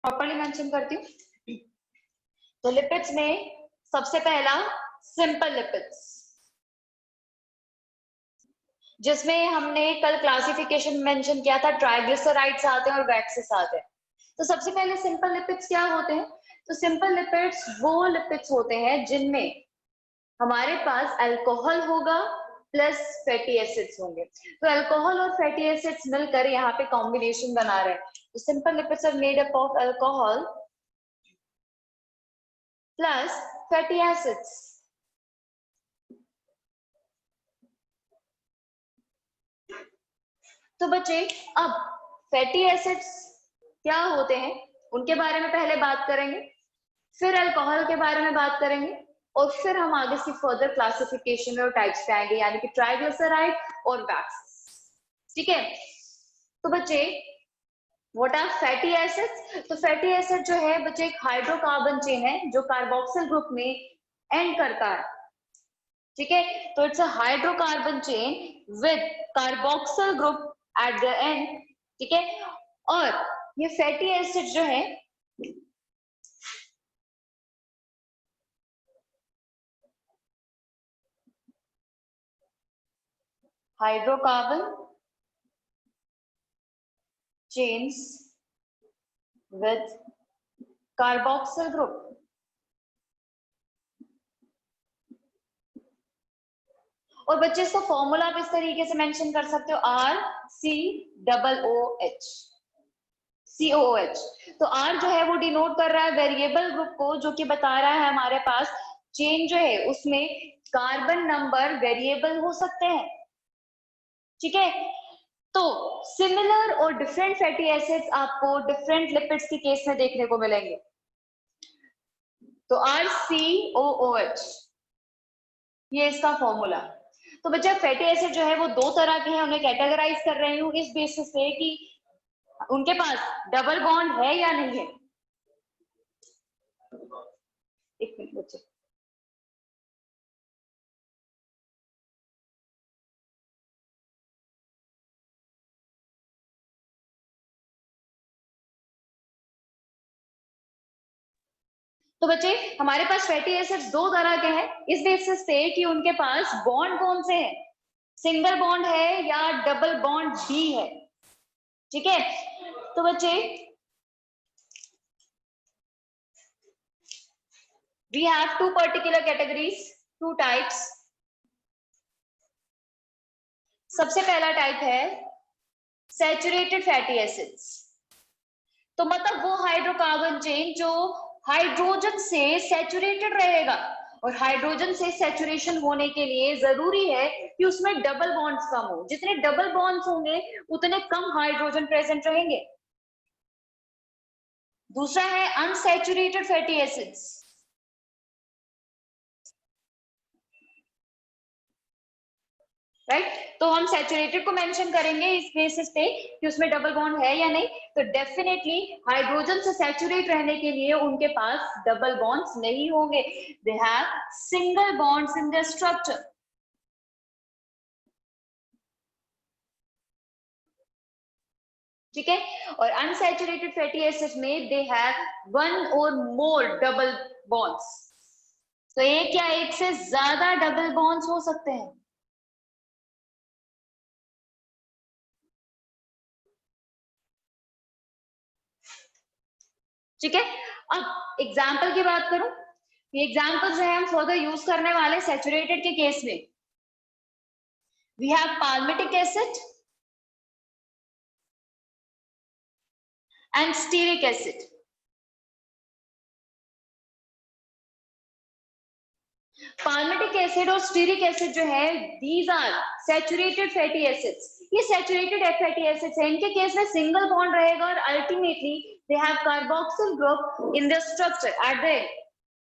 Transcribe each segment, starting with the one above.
Properly mention करती हूँ। तो लिपिड्स में सबसे पहला सिंपल लिपिड्स, जिसमें हमने कल क्लासिफिकेशन मेंशन किया था, ट्राइग्लिसराइड्स आते हैं और वैक्सेस आते हैं। तो सबसे पहले सिंपल लिपिड्स क्या होते हैं? तो सिंपल लिपिड्स वो लिपिड्स होते हैं जिनमें हमारे पास अल्कोहल होगा प्लस फैटी एसिड्स होंगे। तो अल्कोहल और फैटी एसिड्स मिलकर यहाँ पे कॉम्बिनेशन बना रहे हैं। तो simple lipids are made up of alcohol plus fatty acids. तो बच्चे अब फैटी एसिड्स क्या होते हैं उनके बारे में पहले बात करेंगे, फिर अल्कोहल के बारे में बात करेंगे, और फिर हम आगे से फर्दर क्लासिफिकेशन और टाइप्स पे आएंगे, यानी कि ट्राइग्लिसराइड और वैक्स। ठीक है। तो बच्चे व्हाट आर फैटी एसिड्स? तो फैटी एसिड जो है बच्चे एक हाइड्रोकार्बन चेन है जो कार्बोक्सिल ग्रुप में एंड करता है। ठीक है। तो it's a hydrocarbon chain with carboxyl group at the end. ठीक है। और ये फैटी एसिड जो है hydrocarbon chains with carboxyl group. और बच्चे इसका फॉर्मूला आप इस तरीके से मेंशन कर सकते हो, RCOOH, COOH। तो R जो है वो डिनोट कर रहा है वेरिएबल ग्रुप को, जो कि बता रहा है हमारे पास चेन जो है उसमें कार्बन नंबर वेरिएबल हो सकते हैं। ठीक है। तो सिमिलर और डिफरेंट फैटी एसिड्स आपको डिफरेंट लिपिड्स के केस में देखने को मिलेंगे। तो RCOOH ये इसका फॉर्मूला। तो बच्चा फैटी एसिड जो है वो दो तरह के हैं, उन्हें कैटेगराइज कर रही हूँ इस बेसिस पे कि उनके पास डबल बॉन्ड है या नहीं है। एक मिनट बच्चे। तो बच्चे हमारे पास फैटी एसिड्स दो तरह के हैं इस बेसिस पे कि उनके पास बॉन्ड कौन से हैं, सिंगल बॉन्ड है या डबल बॉन्ड भी है। ठीक है। तो बच्चे we have two particular categories, two types। सबसे पहला टाइप है सैचुरेटेड फैटी एसिड्स। तो मतलब वो हाइड्रोकार्बन चेन जो हाइड्रोजन से सैचुरेटेड रहेगा, और हाइड्रोजन से सैचुरेशन होने के लिए जरूरी है कि उसमें डबल बॉन्ड्स कम हो। जितने डबल बॉन्ड्स होंगे उतने कम हाइड्रोजन प्रेजेंट रहेंगे। दूसरा है अनसैचुरेटेड फैटी एसिड्स। राइट। तो हम सैचुरेटेड को मेंशन करेंगे इस बेसिस पे कि उसमें डबल बॉन्ड है या नहीं। तो डेफिनेटली हाइड्रोजन से सैचुरेट रहने के लिए उनके पास डबल बॉन्ड्स नहीं होंगे, they have single bonds in their structure. ठीक है। और अनसैचुरेटेड फैटी एसिड्स में दे हैव वन और मोर डबल बॉन्ड्स। तो एक या एक से ज्यादा डबल बॉन्ड्स हो सकते हैं। ठीक है। अब एग्जाम्पल की बात करूं, ये एग्जाम्पल जो है हम फर्दर यूज करने वाले सैचुरेटेड के केस में। We have palmitic acid and stearic acid. Palmitic acid और स्टीरिक एसिड जो है these are saturated fatty acids. ये सैचुरेटेड फैटी एसिड्स हैं, इनके केस में सिंगल बॉन्ड रहेगा और ultimately they have carboxyl group in the structure at the end.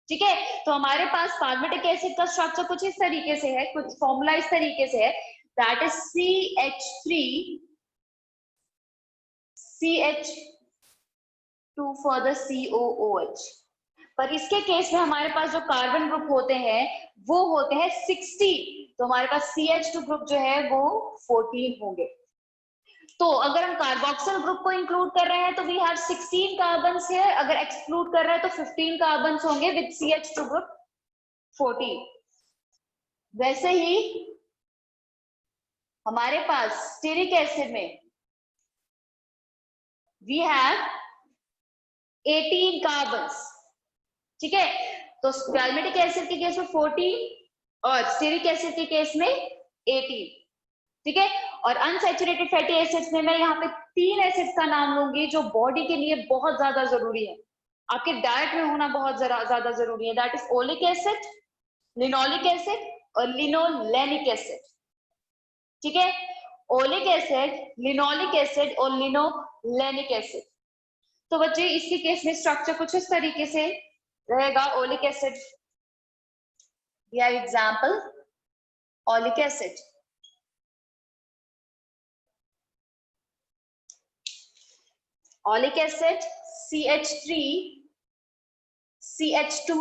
ठीक है। तो हमारे पास पाल्मिटिक एसिड का स्ट्रक्चर कुछ इस तरीके से है, कुछ फॉर्मूला इस तरीके से है, that is CH3CH2 for the COOH। पर इसके केस में हमारे पास जो कार्बन ग्रुप होते हैं वो होते हैं 60। तो हमारे पास CH2 ग्रुप जो है वो 14 होंगे। तो अगर हम कार्बोक्सिल ग्रुप को इंक्लूड कर रहे हैं तो वी हैव 16 कार्बन्स हियर, अगर एक्सक्लूड कर रहे हैं तो 15 कार्बन्स होंगे विद CH2 ग्रुप 14। वैसे ही हमारे पास स्टीरिक एसिड में वी हैव 18 कार्बन्स, ठीक है। तो पैल्मिटिक एसिड के केस में 14 और स्टीरिक एसिड के केस में 18, ठीक है। और अनसैचुरेटेड फैटी एसिड्स में मैं यहाँ पे 3 एसिड्स का नाम लूंगी जो बॉडी के लिए बहुत ज्यादा जरूरी है, आपके डाइट में होना बहुत ज्यादा जरूरी है। That is oleic acid, linoleic acid और लिनोलेनिक एसिड, ठीक है। ओलिक एसिड, लिनोलिक एसिड और लिनोलेनिक एसिड। तो बच्चे इसके केस में स्ट्रक्चर कुछ इस तरीके से रहेगा। Oleic acid, we have example oleic acid, oleic acid CH3 CH2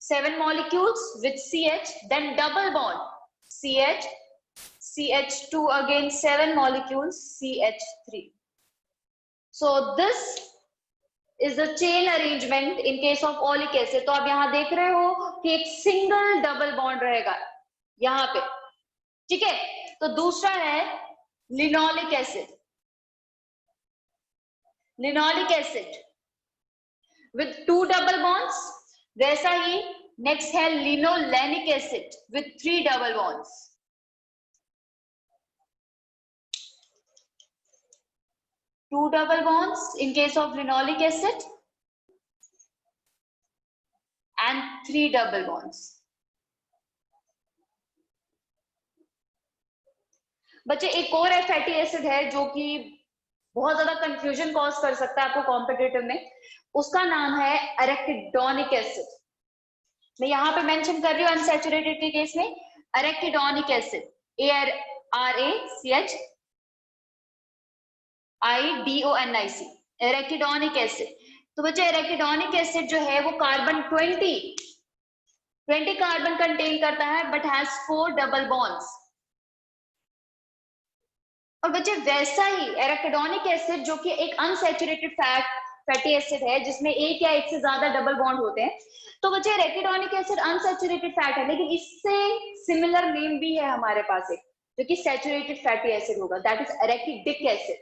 7 molecules with CH, then double bond CH CH2 again 7 molecules CH3. So this is the chain arrangement in case of oleic acid. तो आप यहाँ देख रहे हो कि एक single double bond रहेगा यहाँ पे, ठीक है। तो दूसरा है linoleic acid, linoleic acid with 2 double bonds। वैसा ही नेक्स्ट है linolenic acid with 3 double bonds। Two double bonds in case of linoleic acid and 3 double bonds। बच्चे एक और फैटी एसिड है जो कि बहुत ज्यादा कंफ्यूजन कॉज कर सकता है आपको कॉम्पिटिटिव में, उसका नाम है एरेकिडोनिक एसिड। मैं यहाँ पे मेंशन कर रही हूँ अनसैचुरेटेड के केस में एरेकिडोनिक एसिड, ARACHIDONIC, एरेकिडोनिक एसिड। तो बच्चे एरेकिडोनिक एसिड जो है वो कार्बन 20 कार्बन कंटेन करता है बट हैज 4 डबल बॉन्ड्स। और बच्चे वैसा ही एराकिडोनिक एसिड जो कि एक अनसैचुरेटेड फैटी एसिड है जिसमें एक या एक से ज्यादा डबल बॉन्ड होते हैं। तो बच्चे एराकिडोनिक एसिड अनसैचुरेटेड फैट है, लेकिन इससे सिमिलर नेम भी है हमारे पास एक जो कि सैचुरेटेड फैटी एसिड होगा, दैट इज एराकिडिक एसिड।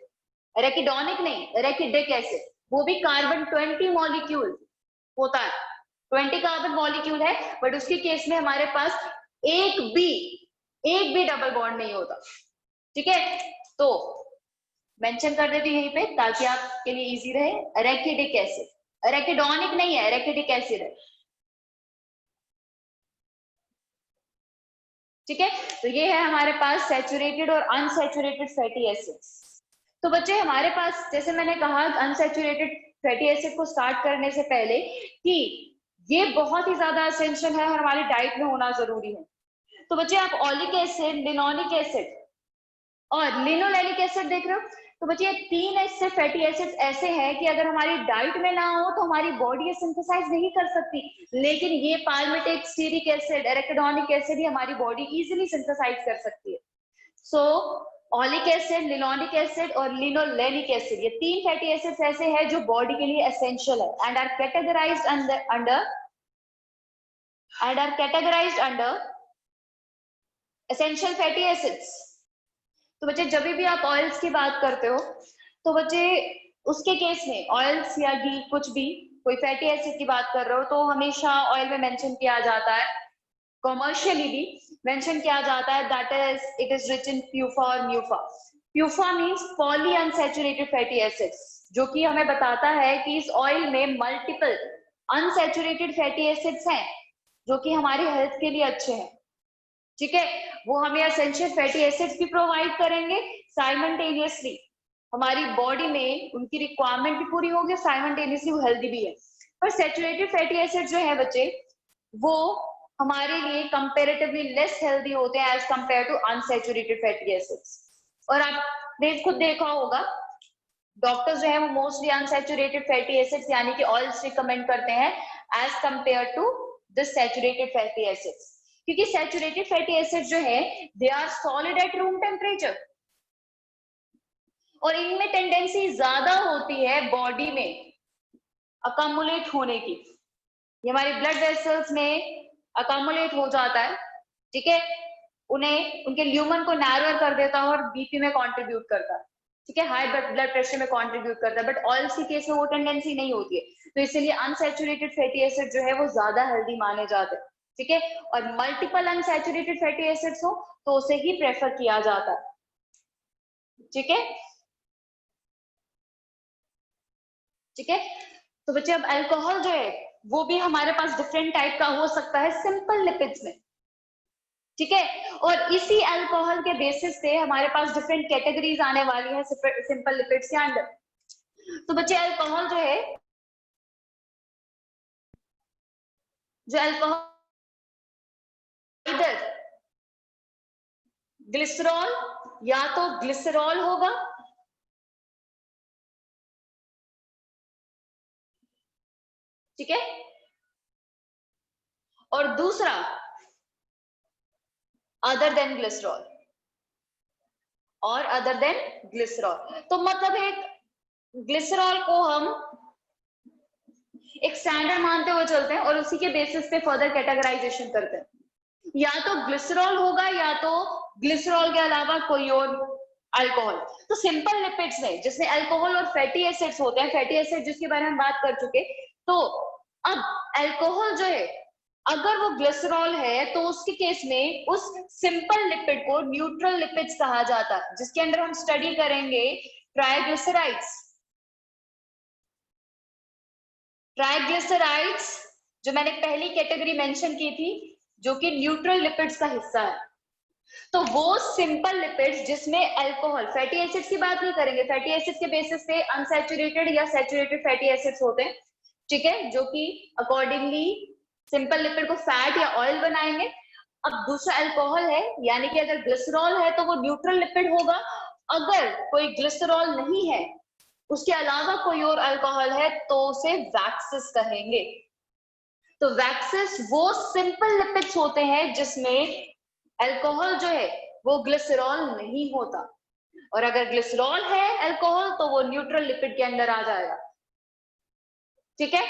एराकिडोनिक नहीं, एराकिडिक एसिड, वो भी कार्बन 20 मॉलिक्यूल होता है, 20 कार्बन मॉलिक्यूल है, बट उसके केस में हमारे पास एक भी डबल बॉन्ड नहीं होता, ठीक है। तो मेंशन कर देती यहीं पे ताकि आपके लिए इजी रहे। एराकिडिक एसिड, एराकिडोनिक नहीं है, एराकिडिक एसिड है, ठीक है। तो ये है हमारे पास सैचुरेटेड और अनसैचुरेटेड फैटी एसिड्स। तो बच्चे हमारे पास जैसे मैंने कहा अनसैचुरेटेड फैटी एसिड को स्टार्ट करने से पहले कि ये बहुत ही ज्यादा एसेंशियल है और हमारी डाइट में होना जरूरी है। तो बच्चे आप ओलिक एसिड, लिनोलिक एसिड और लिनोलेनिक एसिड देख रहे हो। तो बच्चे 3 ऐसे फैटी एसिड्स ऐसे हैं कि अगर हमारी डाइट में ना हो तो हमारी बॉडी ये सिंथेसाइज नहीं कर सकती, लेकिन ये palmitic, stearic acid, arachidonic acid ही हमारी बॉडी इजीली सिंथेसाइज कर सकती है। So oleic acid, linoleic acid और लिनोलेनिक एसिड, ये 3 फैटी एसिड्स ऐसे हैं जो बॉडी के लिए एसेंशियल है and are categorized under essential fatty acids. तो बच्चे जब भी आप ऑयल्स की बात करते हो तो बच्चे उसके केस में ऑयल्स या घी कुछ भी, कोई फैटी एसिड की बात कर रहे हो तो हमेशा ऑयल में मेंशन किया जाता है, कॉमर्शियली भी मेंशन किया जाता है, that is it is rich in PUFA और MUFA. PUFA means poly unsaturated fatty acids, जो कि हमें बताता है कि इस ऑयल में मल्टीपल अनसैचुरेटेड फैटी एसिड्स हैं जो कि हमारी हेल्थ के लिए अच्छे हैं, ठीक है। वो हमें एसेंशियल फैटी एसिड्स भी प्रोवाइड करेंगे, साइमल्टेनियसली हमारी बॉडी में उनकी रिक्वायरमेंट भी पूरी होगी, साइमल्टेनियसली वो हेल्दी भी है। पर सैचुरेटेड फैटी एसिड जो है बच्चे वो हमारे लिए कंपैरेटिवली लेस हेल्दी होते हैं as compared to unsaturated fatty acids. और आपने खुद देखा होगा डॉक्टर्स जो है वो मोस्टली अनसैचुरेटेड फैटी एसिड्स यानी कि ऑयल्स रिकमेंड करते हैं as compared to the saturated fatty acids, क्योंकि सैचुरेटेड फैटी एसिड जो है they are solid at room temperature, और इनमें टेंडेंसी ज्यादा होती है बॉडी में अकामुलेट होने की। ये हमारे ब्लड वेसल्स में अकामुलेट हो जाता है, ठीक है, उन्हें उनके ल्यूमन को नैरोर कर देता है और बीपी में कंट्रीब्यूट करता है, ठीक है, हाई ब्लड प्रेशर में कंट्रीब्यूट करता है। बट ऑयल्स की केस में वो टेंडेंसी नहीं होती है, तो इसलिए अनसैचुरेटेड फैटी एसिड जो है वो ज्यादा हेल्दी माने जाते हैं, ठीक है। और मल्टीपल अनसैचुरेटेड फैटी एसिड्स हो तो उसे ही प्रेफर किया जाता है, ठीक है, ठीक है। तो बच्चे अब अल्कोहल जो है वो भी हमारे पास डिफरेंट टाइप का हो सकता है सिंपल लिपिड्स में, ठीक है। और इसी अल्कोहल के बेसिस पे हमारे पास डिफरेंट कैटेगरीज आने वाली है सिंपल लिपिड्स के अंदर। तो बच्चे अल्कोहल जो अल्कोहल इधर ग्लिसरॉल या तो ग्लिसरॉल होगा, ठीक है, और दूसरा अदर देन ग्लिसरॉल, और अदर देन ग्लिसरॉल। तो मतलब एक ग्लिसरॉल को हम एक स्टैंडर्ड मानते हुए चलते हैं और उसी के बेसिस पे फर्दर कैटेगराइजेशन करते हैं। या तो ग्लिसरॉल होगा या तो ग्लिसरॉल के अलावा कोई और अल्कोहल। तो सिंपल लिपिड्स में जिसमें अल्कोहल और फैटी एसिड्स होते हैं, फैटी एसिड जिसके बारे में हम बात कर चुके, तो अब अल्कोहल जो है अगर वो ग्लिसरॉल है तो उसके केस में उस सिंपल लिपिड को न्यूट्रल लिपिड्स कहा जाता है, जिसके अंदर हम स्टडी करेंगे ट्राइग्लिसराइड्स। ट्राइग्लिसराइड्स जो मैंने पहली कैटेगरी मेंशन की थी जो कि न्यूट्रल लिपिड्स का हिस्सा है। तो वो सिंपल लिपिड्स जिसमें अल्कोहल, फैटी एसिड्स की बात नहीं करेंगे, फैटी एसिड्स के बेसिस पे अनसैचुरेटेड या सैचुरेटेड फैटी एसिड्स होते हैं, ठीक है, जो कि अकॉर्डिंगली सिंपल लिपिड को फैट या ऑयल बनाएंगे। अब दूसरा अल्कोहल है, यानी कि अगर ग्लिसरॉल है तो वो न्यूट्रल लिपिड होगा, अगर कोई ग्लिसरॉल नहीं है उसके अलावा कोई और अल्कोहल है तो उसे वैक्सेस कहेंगे। तो वैक्सेस वो सिंपल लिपिड्स होते हैं जिसमें अल्कोहल जो है वो ग्लिसरॉल नहीं होता, और अगर ग्लिसरॉल है अल्कोहल तो वो न्यूट्रल लिपिड के अंदर आ जाएगा, ठीक है।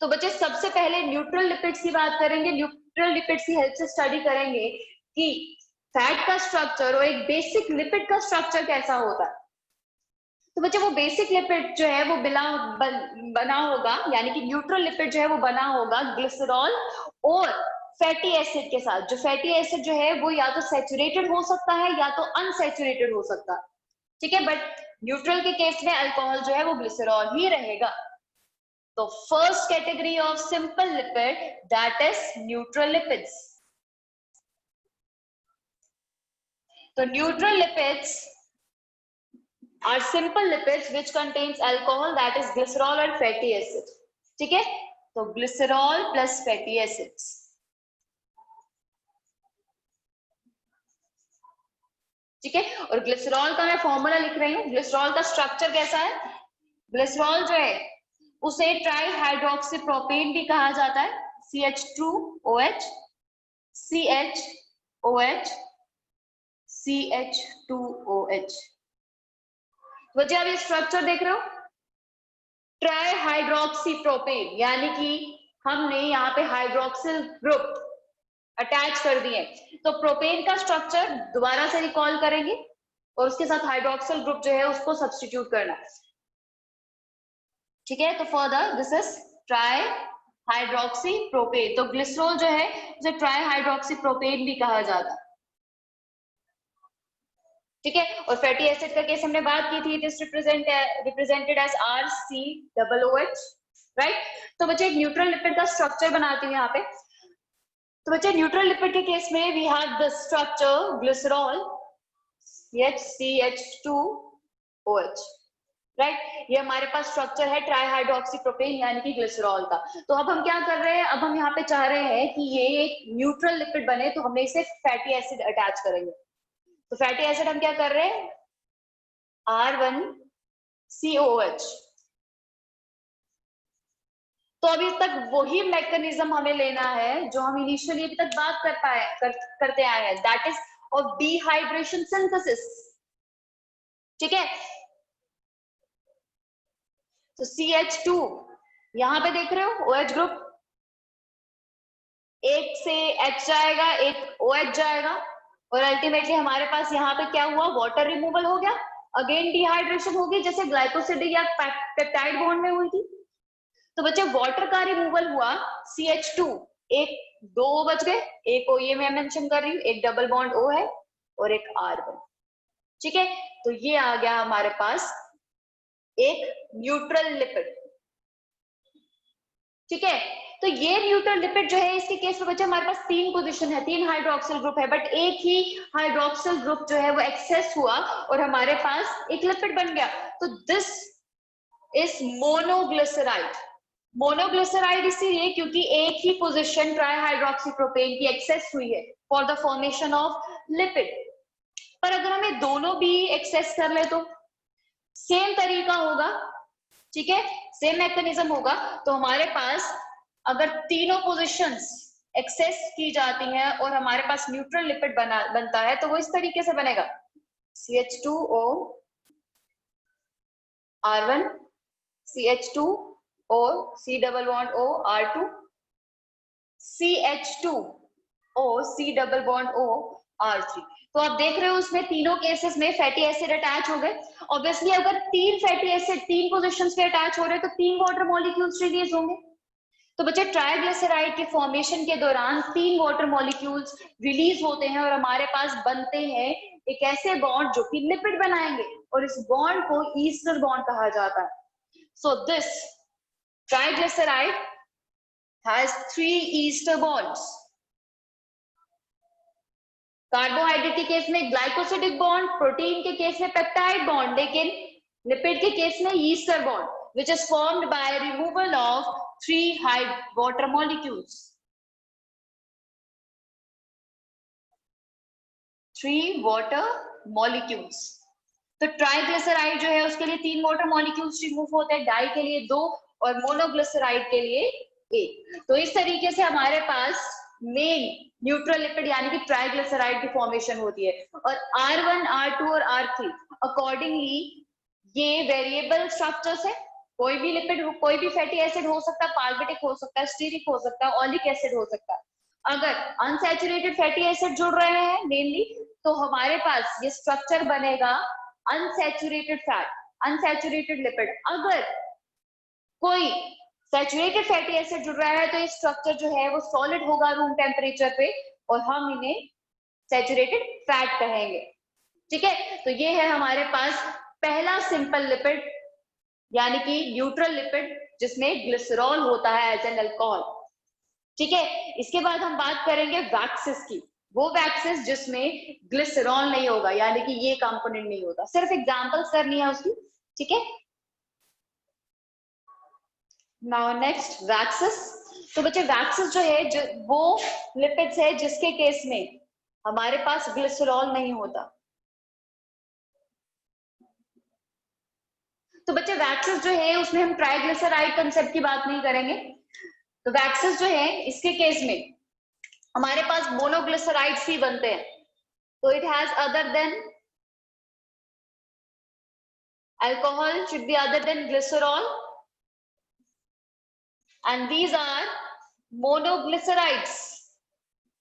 तो बच्चे सबसे पहले न्यूट्रल लिपिड्स की बात करेंगे, न्यूट्रल लिपिड्स की हेल्प से स्टडी करेंगे कि फैट का स्ट्रक्चर और एक बेसिक लिपिड का स्ट्रक्चर कैसा होता है। तो बच्चे वो बेसिक लिपिड जो है वो बना होगा, यानी कि न्यूट्रल लिपिड जो है वो बना होगा ग्लिसरॉल और फैटी एसिड के साथ। जो फैटी एसिड जो है वो या तो सैचुरेटेड हो सकता है या तो अनसैचुरेटेड हो सकता है, ठीक है, बट न्यूट्रल के केस में अल्कोहल जो है वो ग्लिसरॉल ही रहेगा। तो first category of simple lipid that is neutral lipids. तो neutral lipids are simple lipids which contains alcohol, that is glycerol and fatty acid, ठीक है। तो glycerol plus fatty acids, ठीक है। और ग्लिसरॉल का मैं फॉर्मूला लिख रही हूँ। ग्लिसरॉल का स्ट्रक्चर कैसा है, ग्लिसरॉल जो है उसे ट्राई हाइड्रोक्सी प्रोपेन भी कहा जाता है, CH2OH CHOH CH2OH। वजह आप ये स्ट्रक्चर देख रहे हो, ट्राई हाइड्रोक्सी प्रोपेन, यानी कि हमने यहाँ पे हाइड्रोक्सिल ग्रुप अटैच कर दिए। तो प्रोपेन का स्ट्रक्चर दोबारा से रिकॉल करेंगे और उसके साथ हाइड्रोक्सिल ग्रुप जो है उसको सब्स्टिट्यूट करना, ठीक है। तो further this is try hydroxy propane. तो ग्लिसरॉल जो है उसे ट्राई हाइड्रोक्सी प्रोपेन भी कहा जाता है, ठीक है। और फैटी एसिड का केस हमने बात की थी, it is represented as RCOOH, right. तो बच्चे एक न्यूट्रल लिपिड का स्ट्रक्चर बनाते हैं यहाँ पे। तो बच्चे न्यूट्रल लिपिड के केस में we have the structure glycerol CH2OH, right. ये हमारे पास स्ट्रक्चर है ट्राई हाइड्रोक्सी प्रोपेन यानी कि ग्लिसरॉल का। तो अब हम क्या कर रहे हैं, अब हम यहाँ पे चाह रहे हैं कि ये एक न्यूट्रल लिपिड बने, तो हमने इसे फैटी एसिड अटैच करेंगे। तो फैटी एसिड हम क्या कर रहे हैं, R1COOH। तो अभी तक वही मैकेनिज्म हमें लेना है जो हम इनिशियली अभी तक बात करते आए हैं, that is of dehydration synthesis, ठीक है। तो CH2 यहाँ पे देख रहे हो OH ग्रुप, एक से H जाएगा, एक OH जाएगा, और अल्टीमेटली हमारे पास यहाँ पे क्या हुआ, वाटर रिमूवल हो गया, अगेन डिहाइड्रेशन होगी जैसे ग्लाइकोसिडिक या पेप्टाइड बॉन्ड में हुई थी। तो बच्चे वाटर का रिमूवल हुआ, CH2 एक दो बच गए, एक O ये मैं मेंशन कर रही हूँ, एक डबल बॉन्ड O है और एक R1, ठीक है। तो ये आ गया हमारे पास एक न्यूट्रल लिपिड, ठीक है। तो ये न्यूट्रल लिपिड जो है, इसके केस में बच्चे हमारे पास तीन पोजीशन है, तीन हाइड्रोक्सिल ग्रुप है, बट एक ही हाइड्रोक्सिल ग्रुप जो है वो एक्सेस हुआ और हमारे पास एक लिपिड बन गया। तो दिस इज मोनोग्लिसराइड। मोनोग्लिसराइड इसीलिए क्योंकि एक ही पोजीशन ट्राईहाइड्रोक्सीप्रोपेन की एक्सेस हुई है for the formation of lipid. पर अगर हमें दोनों भी एक्सेस कर ले तो सेम तरीका होगा, ठीक है, सेम मैकेनिज्म होगा। तो हमारे पास अगर तीनों पोजीशंस एक्सेस की जाती हैं और हमारे पास न्यूट्रल लिपिड बनता है तो वो इस तरीके से बनेगा, CH2O R1, CH2O C double bond O R2, CH2O C double bond O R3। तो आप देख रहे हो उसमें तीनों केसेस में फैटी एसिड अटैच हो गए। ऑब्वियसली अगर तीन फैटी एसिड तीन पोजीशंस पे अटैच हो रहे हैं तो तीन वाटर मॉलिक्यूल्स रिलीज होंगे। तो बच्चे ट्राइग्लिसराइड के फॉर्मेशन के दौरान तीन वाटर मॉलिक्यूल्स रिलीज होते हैं और हमारे पास बनते हैं एक ऐसे बॉन्ड जो कि लिपिड बनाएंगे, और इस बॉन्ड को ईस्टर बॉन्ड कहा जाता है। So this triglyceride has 3 Easter bonds. Carbohydrate के केस में ग्लाइकोसिडिक बॉन्ड, प्रोटीन के केस में पेप्टाइड बॉन्ड, लेकिन लिपिड के केस में ester bond, which is formed by removal of 3 water molecules. 3 water molecules. तो ट्राइग्लिसराइड जो है उसके लिए 3 वाटर मॉलिक्यूल्स रिमूव होते हैं, डाई के लिए 2 और मोनोग्लिसराइड के लिए 1। तो इस तरीके से हमारे पास मेन न्यूट्रल लिपिड यानी कि ट्राइग्लिसराइड की फॉर्मेशन होती है। और R1, R2 और R3 अकॉर्डिंगली ये वेरिएबल स्ट्रक्चर्स है। कोई भी लिपिड, कोई भी फैटी एसिड हो सकता है, पाल्मिटिक हो सकता है, स्टीरिक हो सकता है, ऑलिक एसिड हो सकता है। अगर अनसैचुरेटेड फैटी एसिड जुड़ रहे हैं मेनली तो हमारे पास ये स्ट्रक्चर बनेगा अनसैचुरेटेड फैट, अनसैचुरेटेड लिपिड। अगर कोई सैचुरेटेड फैटी एसिड जुड़ रहा है तो ये स्ट्रक्चर जो है वो सॉलिड होगा रूम टेम्परेचर पे और हम इन्हें सैचुरेटेड फैट कहेंगे, ठीक है। तो ये है हमारे पास पहला सिंपल लिपिड यानी कि न्यूट्रल लिपिड जिसमें ग्लिसरॉल होता है एज एन अल्कोहल, ठीक है। इसके बाद हम बात करेंगे वैक्सेस की, वो वैक्सेस जिसमें ग्लिसरॉल नहीं होगा यानी कि ये कंपोनेंट नहीं होता। सिर्फ एग्जांपल्स करनी है उसकी, ठीक है। Now next waxes. तो बच्चे वैक्सेस जो है जो वो लिपिड्स है जिसके केस में हमारे पास ग्लिसरॉल नहीं होता। तो बच्चे वैक्सेस जो है उसमें हम ट्राइग्लिसराइड कंसेप्ट की बात नहीं करेंगे। तो वैक्सेस जो है इसके केस में हमारे पास मोनोग्लिसराइड्स ही बनते हैं। तो it has other than alcohol should be other than glycerol and these are monoglycerides.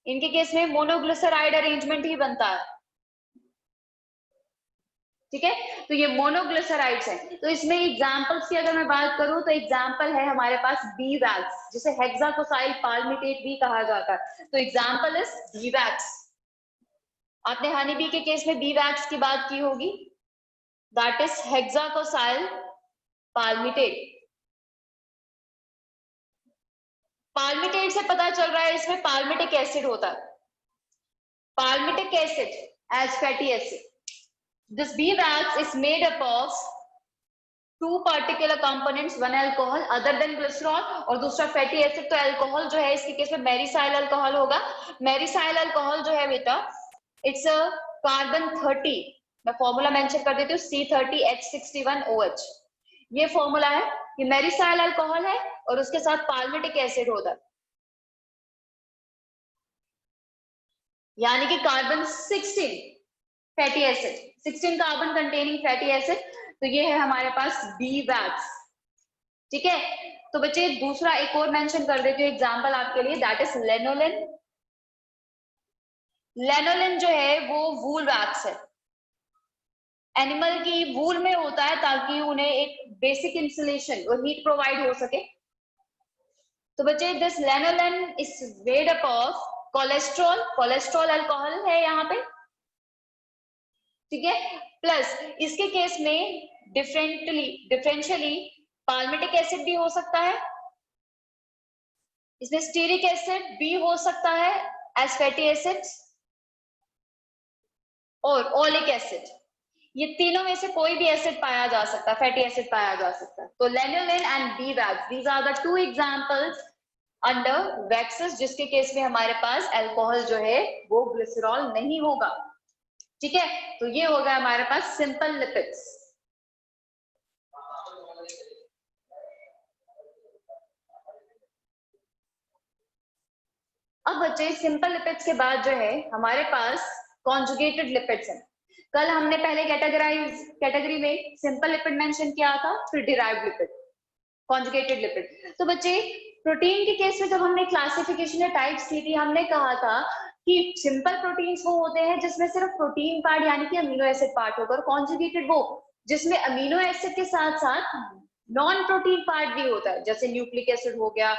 इनके केस में मोनोग्लिसराइड अरेंजमेंट ही बनता है, ठीक है। तो ये मोनोग्लिसराइड्स हैं। तो इसमें एग्जांपल्स की अगर मैं बात करूं तो एग्जांपल है हमारे पास बी वैक्स जिसे हेक्साकोसाइल पाल्मिटेट भी कहा जाता है। तो एग्जांपल इज बी वैक्स। आपने हनी बी के केस में बी वैक्स की बात की होगी, दैट इज हेक्साकोसाइल पाल्मिटेट। पाल्मिटेट से पता चल रहा है इसमें पाल्मिटिक एसिड होता है, palmitic acid as fatty acid. This B wax is made up of 2 particular components, one alcohol other than glycerol और दूसरा फैटी एसिड। तो अल्कोहल जो है इसके केस में मेरिसाइल अल्कोहल होगा। मेरिसाइल अल्कोहल जो है बेटा इट्स अ कार्बन 30, मैं फॉर्मूला मेंशन कर देती हूँ, C30H61OH। ये फॉर्मूला है, ये मेरिसाइल अल्कोहल है और उसके साथ पाल्मिटिक एसिड होता है यानी कि carbon 16 fatty acid, 16 carbon containing fatty acid. तो ये है हमारे पास बी वैक्स। ठीक है, तो बच्चे दूसरा एक और मेंशन कर देती हूँ एग्जांपल आपके लिए, दैट इज लेनोलिन। लेनोलिन जो है वो वूल वैक्स है, एनिमल की वूल में होता है ताकि उन्हें एक बेसिक इंसुलेशन और हीट प्रोवाइड हो सके। तो बच्चे this lanolin is made up of cholesterol, cholesterol alcohol है यहाँ पे, ठीक है, प्लस इसके केस में डिफरेंशियली पाल्मिटिक एसिड भी हो सकता है, इसमें स्टीरिक एसिड भी हो सकता है एज फैटी एसिड्स, और ओलिक एसिड, ये तीनों में से कोई भी एसिड पाया जा सकता है, फैटी एसिड पाया जा सकता है। तो lanolin and bee wax, these are the two examples under waxes जिसके केस में हमारे पास अल्कोहल जो है वो ग्लिसरॉल नहीं होगा, ठीक है। तो ये हो गया हमारे पास सिंपल लिपिड्स। अब बच्चे सिंपल लिपिड्स के बाद जो है हमारे पास कॉन्जुगेटेड लिपिड्स हैं। कल हमने पहले कैटेगरी में सिंपल लिपिड मेंशन किया था, फिर डिराइव्ड लिपिड, कॉन्जुगेटेड लिपिड। तो बच्चे प्रोटीन के केस में जब हमने क्लासिफिकेशन या टाइप्स की थी, हमने कहा था कि सिंपल प्रोटीन्स वो होते हैं जिसमें सिर्फ प्रोटीन पार्ट यानी कि अमीनो एसिड पार्ट होगा, और कॉन्जुगेटेड वो जिसमें अमीनो एसिड के साथ साथ नॉन प्रोटीन पार्ट भी होता है, जैसे न्यूक्लिक एसिड हो गया,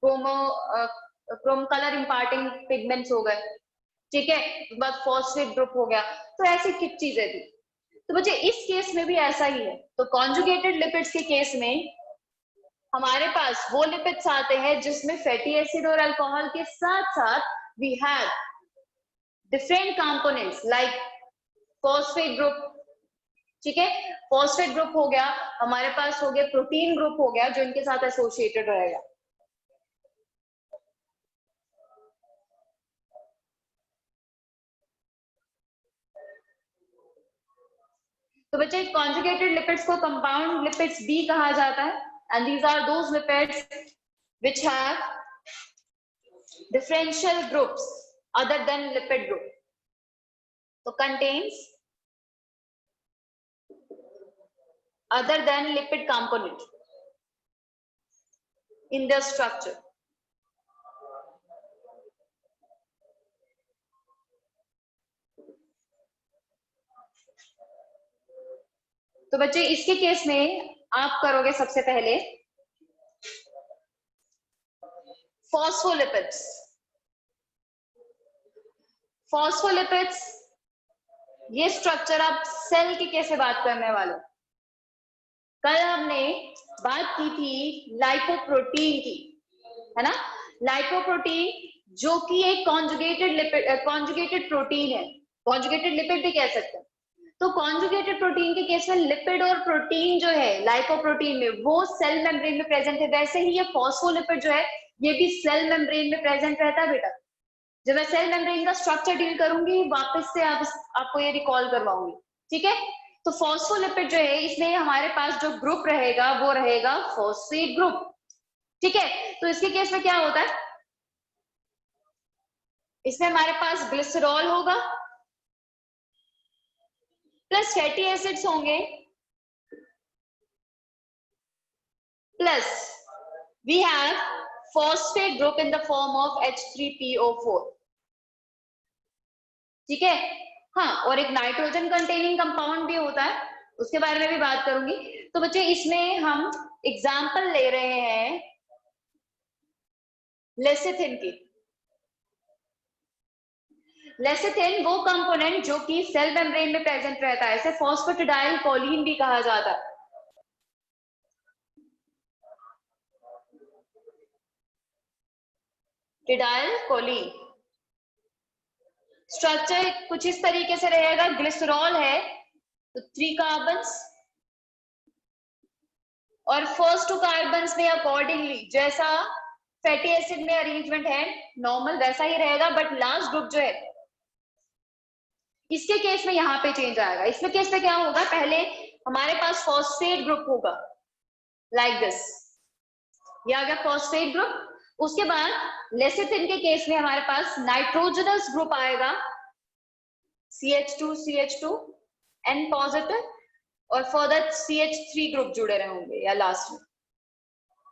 क्रोम कलर इंपार्टिंग पिगमेंट्स हो गए, ठीक है, बस फॉस्फेट ग्रुप हो गया, तो ऐसी किस चीजें थी। तो बच्चे इस केस में भी ऐसा ही है। तो कॉन्जुगेटेड लिपिड्स के केस में हमारे पास वो लिपिड्स आते हैं जिसमें फैटी एसिड और अल्कोहल के साथ साथ we have different components like phosphate group, ठीक है, फॉस्फेट ग्रुप हो गया, हमारे पास हो गया प्रोटीन ग्रुप हो गया जो इनके साथ एसोसिएटेड रहेगा। तो बच्चे कॉन्जुगेटेड लिपिड्स को कंपाउंड लिपिड्स भी कहा जाता है, and these are those lipids which have differential groups other than lipid group, so contains other than lipid component in their structure. तो बच्चे इसके केस में आप करोगे सबसे पहले फॉस्फोलिपिड्स। फॉस्फोलिपिड्स ये स्ट्रक्चर आप सेल के कैसे बात करने वाले। कल हमने बात की थी लाइपोप्रोटीन की, है ना, लाइपोप्रोटीन जो कि एक कॉन्जुगेटेड लिपिड, कॉन्जुगेटेड प्रोटीन है, कॉन्जुगेटेड लिपिड भी कह सकते हैं। तो कॉन्जुगेटेड प्रोटीन के केस में लिपिड और प्रोटीन जो है लाइपोप्रोटीन में वो सेल मेम्ब्रेन में प्रेजेंट है, वैसे ही ये फॉस्फोलिपिड जो है ये भी सेल मेम्ब्रेन में प्रेजेंट रहता है बेटा। जब मैं सेल मेम्ब्रेन का स्ट्रक्चर डील करूंगी वापस से आपको ये रिकॉल करवाऊंगी, ठीक है। तो फॉस्फोलिपिड जो है इसमें हमारे पास जो ग्रुप रहेगा वो रहेगा फॉस्फेट ग्रुप, ठीक है। तो इसके केस में क्या होता है, इसमें हमारे पास ग्लिसरॉल होगा प्लस फैटी एसिड्स होंगे plus we have phosphate group in the form of H3PO4, ठीक है। हाँ, और एक नाइट्रोजन कंटेनिंग कंपाउंड भी होता है, उसके बारे में भी बात करूंगी। तो बच्चे इसमें हम एग्जांपल ले रहे हैं लेसिथिन की। लेसिथिन वो कंपोनेंट जो कि सेल मेम्ब्रेन में प्रेजेंट रहता है, इसे फॉस्फेटिडाइल कोलिन भी कहा जाता है। टिडाइल कोलिन स्ट्रक्चर कुछ इस तरीके से रहेगा, ग्लिसरॉल है तो 3 कार्बन्स, और फर्स्ट 2 कार्बन्स में अकॉर्डिंगली जैसा फैटी एसिड में अरेंजमेंट है नॉर्मल वैसा ही रहेगा, बट लास्ट ग्रुप जो है इसके केस में यहाँ पे चेंज आएगा। इसमें केस में क्या होगा, पहले हमारे पास फॉस्फेट ग्रुप होगा लाइक दिस, ये आ गया फॉस्फेट ग्रुप। उसके बाद लेसिथिन के केस में हमारे पास नाइट्रोजनस ग्रुप आएगा CH2 N पॉजिटिव, और फर्दर CH3 ग्रुप जुड़े रहे होंगे या लास्ट में,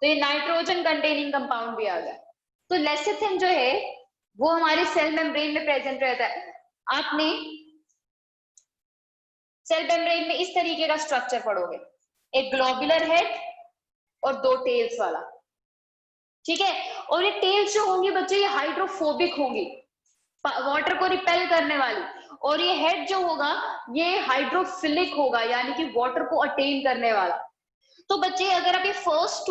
तो ये नाइट्रोजन कंटेनिंग कंपाउंड भी आ गया। तो लेसिथिन जो है वो हमारे सेल मेम्ब्रेन में प्रेजेंट रहता है। आपने सेल मेम्ब्रेन में इस तरीके का स्ट्रक्चर पढ़ोगे, एक ग्लोबुलर हेड और 2 टेल्स वाला, ठीक है। और ये टेल्स जो होंगी बच्चे ये हाइड्रोफोबिक होंगी, वाटर को रिपेल करने वाली, और ये हेड जो होगा ये हाइड्रोफिलिक होगा, यानी कि वाटर को अटेन करने वाला। तो बच्चे अगर आप ये फर्स्ट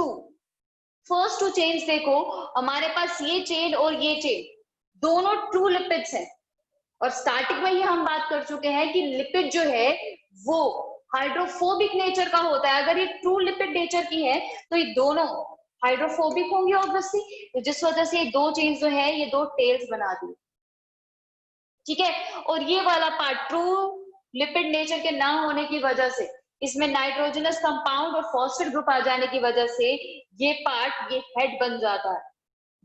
टू चेन्स देखो, हमारे पास ये चेन और ये चेन दोनों ट्रू लिपिड्स हैं। और स्टार्टिंग में ही हम बात कर चुके हैं कि लिपिड जो है वो हाइड्रोफोबिक नेचर का होता है। अगर ये ट्रू लिपिड नेचर की है तो ये दोनों हाइड्रोफोबिक होंगे ऑब्वियसली, तो जिस वजह से ये 2 चेन्स जो है ये 2 टेल्स बना दी, ठीक है। और ये वाला पार्ट ट्रू लिपिड नेचर के ना होने की वजह से, इसमें नाइट्रोजनस कंपाउंड और फॉस्फेट ग्रुप आ जाने की वजह से ये पार्ट, ये हेड बन जाता है,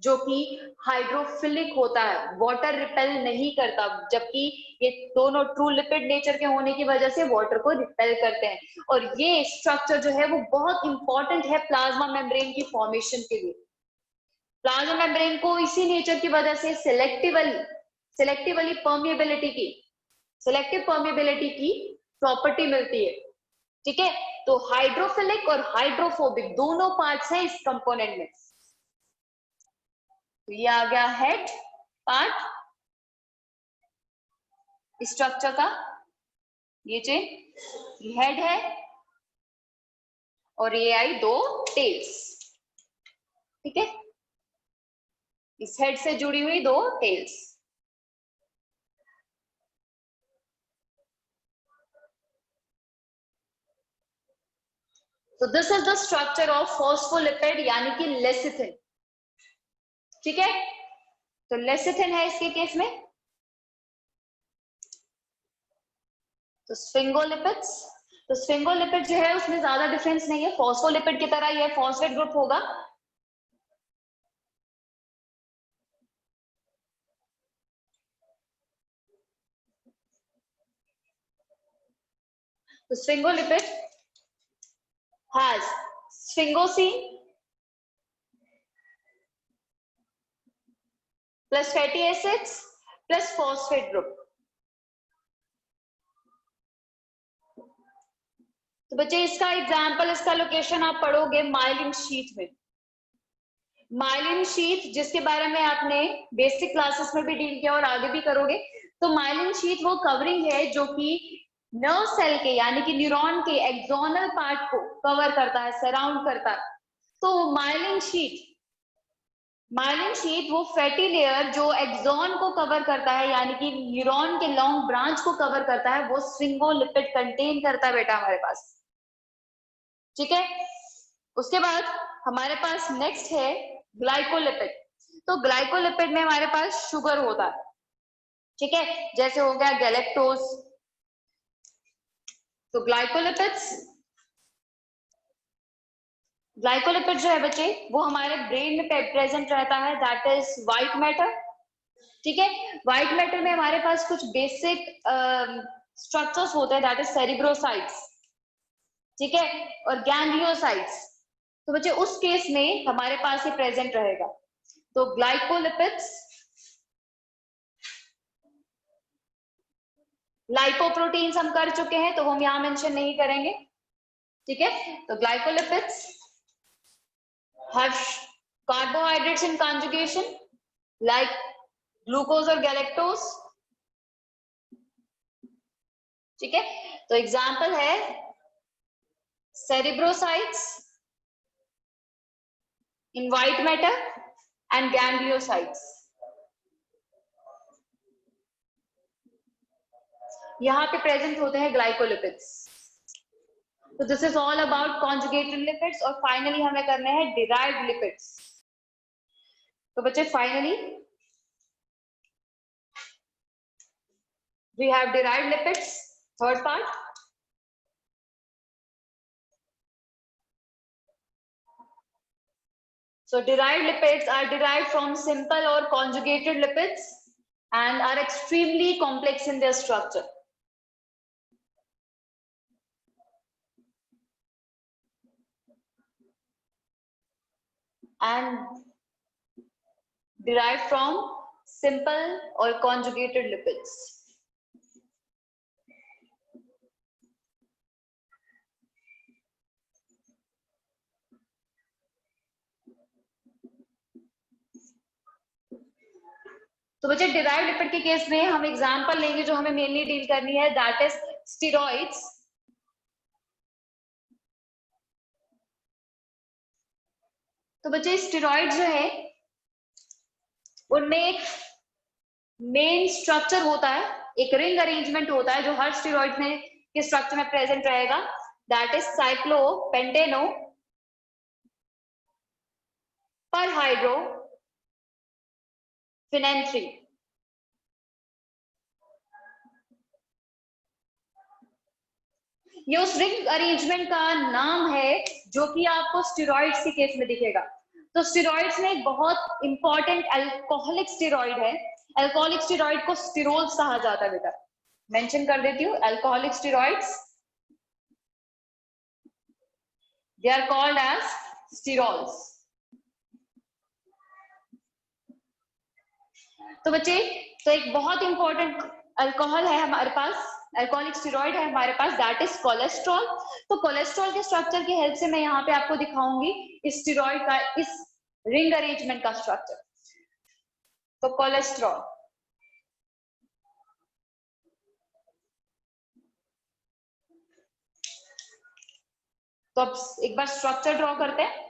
जो कि हाइड्रोफिलिक होता है, वाटर रिपेल नहीं करता, जबकि ये दोनों ट्रू लिपिड नेचर के होने की वजह से वाटर को रिपेल करते हैं। और ये स्ट्रक्चर जो है वो बहुत इंपॉर्टेंट है प्लाज्मा मेम्ब्रेन की फॉर्मेशन के लिए। प्लाज्मा मेम्ब्रेन को इसी नेचर की वजह से सेलेक्टिवली सेलेक्टिव परमिएबिलिटी की प्रॉपर्टी मिलती है, ठीक है। तो हाइड्रोफिलिक और हाइड्रोफोबिक दोनों पार्ट्स हैं इस कंपोनेंट में। तो ये आ गया हेड पार्ट स्ट्रक्चर का, ये चेन हेड है और ये आई 2 टेल्स, ठीक है। इस हेड से जुड़ी हुई 2 टेल्स। तो this is the structure of phospholipid यानी कि लेसिथिन, ठीक है। तो लेसिथिन है इसके केस में। तो स्फिंगोलिपिड्स, तो स्फिंगोलिपिड जो है उसमें ज्यादा डिफरेंस नहीं है, फॉस्फोलिपिड की तरह ये फॉस्फेट ग्रुप होगा। तो sphingolipid has sphingosine plus fatty acids plus phosphate group। तो बच्चे इसका एग्जाम्पल, इसका लोकेशन आप पढ़ोगे माइलिन शीट में। माइलिन शीट जिसके बारे में आपने बेसिक क्लासेस में भी डील किया और आगे भी करोगे। तो माइलिन शीट वो कवरिंग है जो कि नर्व सेल के यानी कि न्यूरॉन के एक्सोनल पार्ट को कवर करता है, सराउंड करता है। तो माइलिन शीट वो फैटी लेयर जो एक्सॉन को कवर करता है यानी कि न्यूरॉन के लॉन्ग ब्रांच को कवर करता है, वो स्फिंगोलिपिड कंटेन करता है बेटा हमारे पास, ठीक है। उसके बाद हमारे पास नेक्स्ट है ग्लाइकोलिपिड। तो ग्लाइकोलिपिड में हमारे पास शुगर होता है, ठीक है, जैसे हो गया गैलेक्टोज। तो ग्लाइकोलिपिड जो है बच्चे वो हमारे ब्रेन में प्रेजेंट रहता है, दैट इज व्हाइट मैटर, ठीक है। व्हाइट मैटर में हमारे पास कुछ बेसिक स्ट्रक्चर्स होते हैं, दैट इज सेरिब्रोसाइट्स, ठीक है, और गैंग्लियोसाइट्स। तो बच्चे उस केस में हमारे पास ये प्रेजेंट रहेगा। तो ग्लाइकोलिपिड्स, लाइपोप्रोटीन्स हम कर चुके हैं तो हम यहां मेंशन नहीं करेंगे, ठीक है। तो glycolipids have carbohydrates in conjugation like glucose और galactose, ठीक है। तो एग्जाम्पल है सेरिब्रोसाइट्स इन व्हाइट मैटर एंड गैंग्लियोसाइट्स। यहाँ पे प्रेजेंट होते हैं ग्लाइकोलिपिड्स। तो this is all about conjugated lipids. और फाइनली हमें करने हैं डिराइव्ड लिपिड्स। तो बच्चे finally we have derived lipids, third part। So derived lipids are derived from simple or conjugated lipids and are extremely complex in their structure। and derived from simple or conjugated lipids. तो बच्चे derived lipid के case में हम example लेंगे जो हमें mainly deal करनी है, दैट इज स्टेरॉइड्स। तो बच्चे स्टेरॉइड जो है उनमें एक मेन स्ट्रक्चर होता है, एक रिंग अरेंजमेंट होता है जो हर स्टेरॉइड में के स्ट्रक्चर में प्रेजेंट रहेगा, दैट इज साइक्लोपेंटेनो पर हाइड्रो फिनेंथ्री। ये उस रिंग अरेंजमेंट का नाम है जो कि आपको स्टेरॉइड्स के केस में दिखेगा। तो स्टेरॉइड्स में एक बहुत इंपॉर्टेंट अल्कोहलिक स्टेरॉइड है, अल्कोहलिक स्टेरॉइड को स्टेरोल्स कहा जाता है बेटा, मेंशन कर देती हूँ, alcoholic steroids they are called as sterols. तो बच्चे तो एक बहुत इंपॉर्टेंट अल्कोहल है हमारे पास, अल्कोहलिक स्टेरॉइड है हमारे पास, दैट इज कोलेस्ट्रॉल। तो कोलेस्ट्रॉल के स्ट्रक्चर की हेल्प से मैं यहाँ पे आपको दिखाऊंगी इस स्टेरॉइड का इस रिंग अरेंजमेंट का स्ट्रक्चर। तो कोलेस्ट्रॉल, तो अब एक बार स्ट्रक्चर ड्रॉ करते हैं।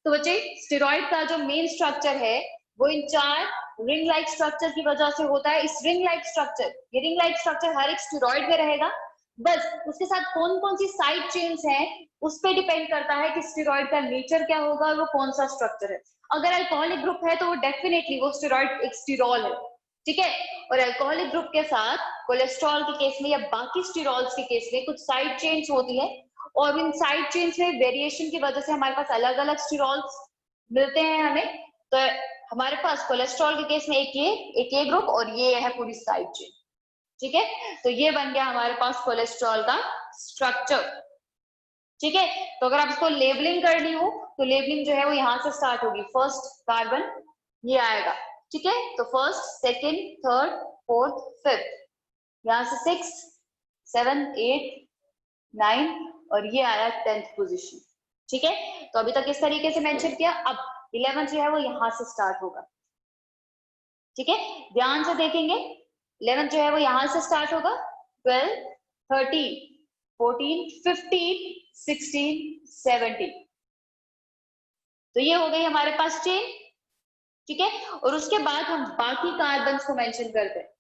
तो बच्चे स्टेरॉइड का जो मेन स्ट्रक्चर है वो इन 4 रिंग लाइक स्ट्रक्चर की वजह से होता है। इस रिंग लाइक स्ट्रक्चर, ये रिंग लाइक स्ट्रक्चर हर एक स्टेरॉइड में रहेगा, बस उसके साथ कौन कौन सी साइड चेन्स हैं उस पे डिपेंड करता है कि स्टेरॉइड का नेचर क्या होगा और वो कौन सा स्ट्रक्चर है। अगर अल्कोहलिक ग्रुप है तो वो डेफिनेटली वो स्टेरॉइड एक स्टेरॉल है, ठीक है। और अल्कोहलिक ग्रुप के साथ कोलेस्ट्रॉल के केस में या बाकी स्टेरॉल्स के केस में कुछ साइड चेन्स होती है और इन साइड चेन्स में वेरिएशन की वजह से हमारे पास अलग अलग स्टेरॉल्स मिलते हैं हमें। तो हमारे पास कोलेस्ट्रॉल के केस में एक ये ग्रुप और ये है पूरी साइड चेन, ठीक है। तो ये बन गया हमारे पास कोलेस्ट्रॉल का स्ट्रक्चर, ठीक है। तो अगर आप इसको लेबलिंग करनी हो तो लेबलिंग जो है वो यहाँ से स्टार्ट होगी, फर्स्ट कार्बन ये आएगा, ठीक है। तो first, second, third, fourth, fifth, यहाँ से 6, 7, 8, 9 और ये आया 10th पोजीशन, ठीक है। तो अभी तक इस तरीके से मेंशन किया, अब 11 जो है वो यहां से स्टार्ट होगा, ठीक है। ध्यान से देखेंगे, 11 जो है वो यहां से स्टार्ट होगा, 12, 13, 14, 15, 16, 17। तो ये हो गई हमारे पास चेन, ठीक है। और उसके बाद हम बाकी कार्बन्स को मेंशन करते हैं।